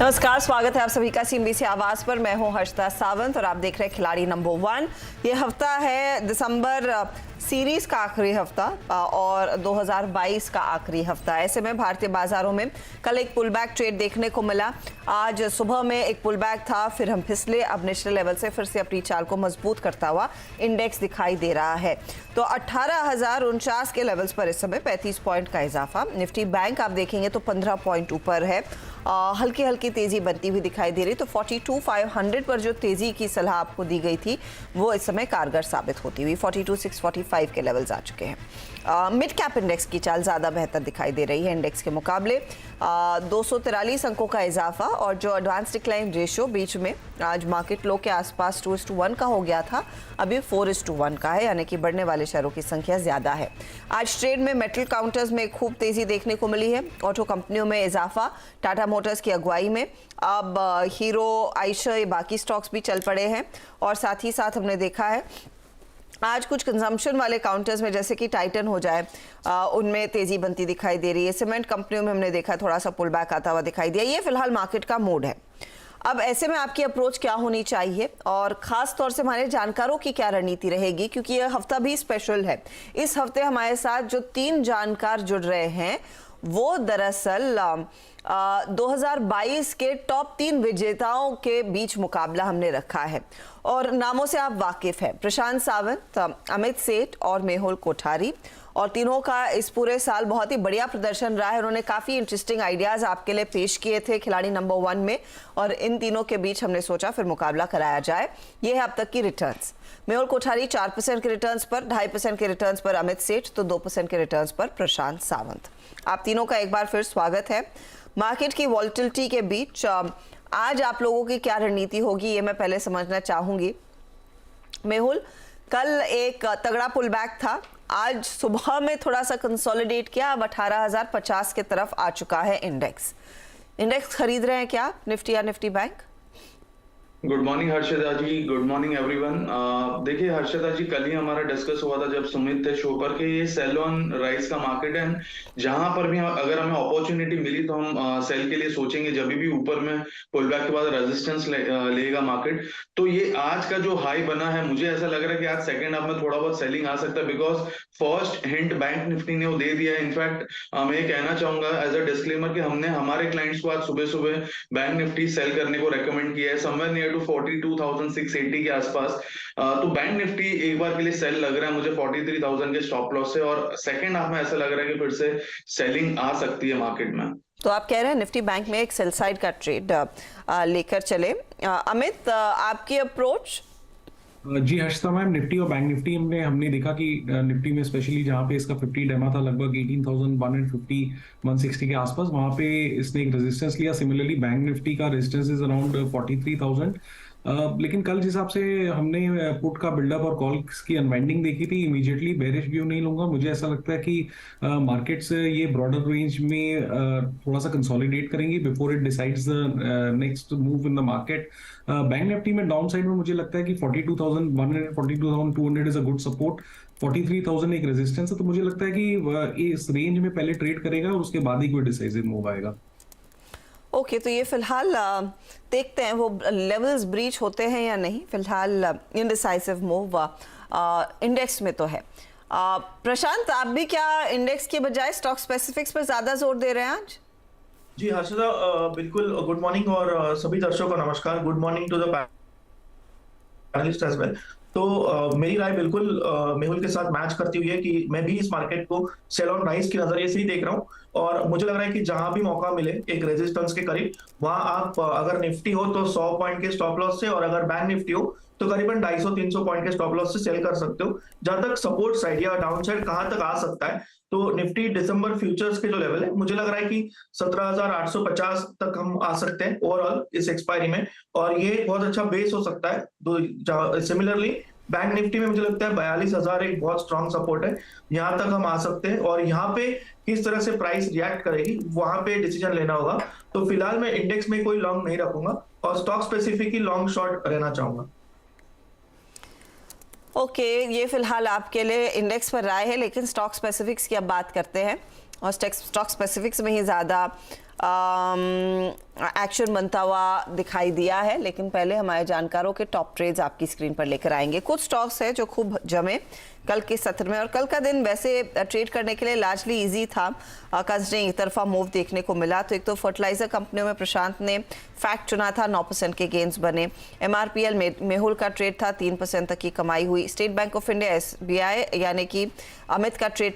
नमस्कार, स्वागत है आप सभी का CNBC आवाज पर। मैं हूं हर्षिता सावंत और आप देख रहे हैं खिलाड़ी नंबर 1। ये हफ्ता है दिसंबर सीरीज का आखिरी हफ्ता और 2022 का आखिरी हफ्ता। ऐसे में भारतीय बाजारों में कल एक पुल बैक ट्रेड देखने को मिला। आज सुबह में एक पुल बैक था, फिर हम फिसले, अब नेशनल लेवल से फिर से अपनी चाल को मजबूत करता हुआ इंडेक्स दिखाई दे रहा है। तो 18,049 के लेवल्स पर इस समय 35 पॉइंट का इजाफा। निफ्टी बैंक आप देखेंगे तो 15 पॉइंट ऊपर है। हल्की हल्की तेजी बनती हुई दिखाई दे रही। तो 42,500 पर जो तेजी की सलाह आपको दी गई थी वो इस समय कारगर साबित होती हुई 42,645 के लेवल्स आ चुके हैं। मिड कैप इंडेक्स की चाल ज़्यादा बेहतर दिखाई दे रही है इंडेक्स के मुकाबले। 243 अंकों का इजाफा और जो एडवांस डिक्लाइन रेशियो बीच में आज मार्केट लो के आसपास 2:1 का हो गया था, अभी 4:1 का है, यानी कि बढ़ने वाले शेयरों की संख्या ज़्यादा है। आज ट्रेड में मेटल काउंटर्स में खूब तेज़ी देखने को मिली है। ऑटो कंपनियों में इजाफा, टाटा मोटर्स की अगुवाई में अब हीरो, आयशर, ये बाकी स्टॉक्स भी चल पड़े हैं। और साथ ही साथ हमने देखा है आज कुछ कंजम्पशन वाले काउंटर्स में जैसे कि टाइटन हो जाए, उनमें तेजी बनती दिखाई दे रही है। सीमेंट कंपनियों में हमने देखा थोड़ा सा पुल बैक आता हुआ दिखाई दिया। ये फिलहाल मार्केट का मूड है। अब ऐसे में आपकी अप्रोच क्या होनी चाहिए और खास तौर से हमारे जानकारों की क्या रणनीति रहेगी, क्योंकि यह हफ्ता भी स्पेशल है। इस हफ्ते हमारे साथ जो 3 जानकार जुड़ रहे हैं वो दरअसल 2022 के टॉप 3 विजेताओं के बीच मुकाबला हमने रखा है और नामों से आप वाकिफ हैं। प्रशांत सावंत, अमित सेठ और मेहुल कोठारी, और तीनों का इस पूरे साल बहुत ही बढ़िया प्रदर्शन रहा है। उन्होंने काफ़ी इंटरेस्टिंग आइडियाज़ आपके लिए पेश किए थे खिलाड़ी नंबर 1 में, और इन तीनों के बीच हमने सोचा फिर मुकाबला कराया जाए। ये है अब तक की रिटर्न्स। मेहुल कोठारी 4% के रिटर्न्स पर, 2.5% के रिटर्न्स पर अमित सेठ, तो 2% के रिटर्न्स पर प्रशांत सावंत। आप तीनों का एक बार फिर स्वागत है। मार्केट की वॉलेटिलिटी के बीच आज आप लोगों की क्या रणनीति होगी, ये मैं पहले समझना चाहूंगी। मेहुल, कल एक तगड़ा पुल बैक था, आज सुबह में थोड़ा सा कंसोलिडेट किया, अब 18,050 के तरफ आ चुका है इंडेक्स खरीद रहे हैं क्या निफ्टी या Nifty bank? Good morning Harshita ji, good morning everyone. देखिए हर्षिता जी, कल ही हमारा डिस्कस हुआ था जब सुमित थे शो पर कि ये सेल ऑन राइज का मार्केट है। जहां पर भी अगर हमें अपॉर्चुनिटी मिली तो हम सेल के लिए सोचेंगे। जब भी ऊपर में पुल बैक के बाद रेजिस्टेंस लेगा मार्केट, तो ये आज का जो हाई बना है, मुझे ऐसा लग रहा है कि आज सेकंड हाफ में थोड़ा बहुत सेलिंग आ सकता है, because first hint bank Nifty ने वो दे दिया है। इनफैक्ट मैं ये कहना चाहूंगा एज अ डिस्क्लेमर कि हमने हमारे क्लाइंट्स को आज सुबह सुबह बैंक निफ्टी सेल करने को रेकमेंड किया है, समवेयर नियर टू 42,680 के आसपास। तो बैंक निफ्टी एक बार के लिए सेल लग रहा है मुझे 43,000 के स्टॉप लॉस से, और सेकंड हाफ में ऐसा लग रहा है कि फिर से सेलिंग आ सकती है मार्केट में। तो आप कह रहे हैं निफ्टी बैंक में एक सेल साइड का ट्रेड लेकर चले। अमित, आपकी अप्रोच? जी हर्षिता मैम, निफ्टी और बैंक निफ्टी हमने देखा कि निफ्टी में स्पेशली जहाँ पे इसका 50 डेमा था लगभग 18,150 160 के आसपास, वहां पे इसने एक रेजिस्टेंस लिया। सिमिलरली बैंक निफ्टी का रेजिस्टेंस इज अराउंड 43,000। लेकिन कल जिस हिसाब से हमने पुट का बिल्डअप और कॉल्स की अनवाइंडिंग देखी थी, इमीडिएटली बेरिश व्यू नहीं लूंगा। मुझे ऐसा लगता है कि मार्केट्स ये ब्रॉडर रेंज में थोड़ा सा कंसोलिडेट करेंगी before it decides the next move in the market. Bank Nifty में डाउन साइड में मुझे लगता है कि 42,100 42,200 इज अ गुड सपोर्ट, 43,000 एक रेजिस्टेंस है। तो मुझे लगता है कि इस रेंज में पहले ट्रेड करेगा और उसके बाद ही कोई डिसाइसिव मूव आएगा। ओके, तो ये फिलहाल देखते हैं वो लेवल्स ब्रीच होते हैं या नहीं। फिलहाल इनडिसाइसिव मूव इंडेक्स में तो है। प्रशांत, आप भी क्या इंडेक्स के बजाय स्टॉक स्पेसिफिक्स पर ज्यादा जोर दे रहे हैं आज? जी हर्षिता, बिल्कुल। गुड मॉर्निंग और सभी दर्शकों को नमस्कार। Good morning to the panellist as well. तो मेरी राय बिल्कुल मेहुल के साथ मैच करती हुई है कि मैं भी इस मार्केट को सेल ऑन राइज के नजरिए से ही देख रहा हूं, और मुझे लग रहा है कि जहां भी मौका मिले एक रेजिस्टेंस के करीब, वहां आप अगर निफ्टी हो तो 100 पॉइंट के स्टॉप लॉस से, और अगर बैंक निफ्टी हो तो करीबन 250-300 पॉइंट के स्टॉप लॉस से सेल कर सकते हो। जहां तक सपोर्ट साइड या डाउन साइड कहां तक आ सकता है, तो निफ्टी दिसंबर फ्यूचर्स के जो लेवल है, मुझे लग रहा है कि 17,850 तक हम आ सकते हैं ओवरऑल इस एक्सपायरी में, और ये बहुत अच्छा बेस हो सकता है। सिमिलरली बैंक निफ्टी में मुझे लगता है 42,000 एक बहुत स्ट्रॉन्ग सपोर्ट है, यहां तक हम आ सकते हैं, और यहाँ पे किस तरह से प्राइस रिएक्ट करेगी वहां पे डिसीजन लेना होगा। तो फिलहाल मैं इंडेक्स में कोई लॉन्ग नहीं रखूंगा और स्टॉक स्पेसिफिक ही लॉन्ग शॉर्ट रहना चाहूंगा। ओके, ये फिलहाल आपके लिए इंडेक्स पर राय है, लेकिन स्टॉक स्पेसिफिक्स की अब बात करते हैं। और स्टॉक स्पेसिफिक्स में ही ज़्यादा एक्शन बनता हुआ दिखाई दिया है। लेकिन पहले हमारे जानकारों के टॉप ट्रेड्स आपकी स्क्रीन पर लेकर आएंगे। कुछ स्टॉक्स है जो खूब जमे कल के सत्र में, और कल का दिन वैसे ट्रेड करने के लिए लार्जली इजी था कंसिडरिंग एक तरफा मूव देखने को मिला। तो एक तो फर्टिलाइजर कंपनियों में प्रशांत ने फैक्ट चुना था, 9% के गेंस बने। MRPL मेहुल का ट्रेड था, 3% तक की कमाई हुई। State bank of India SBI यानी कि अमित का ट्रेड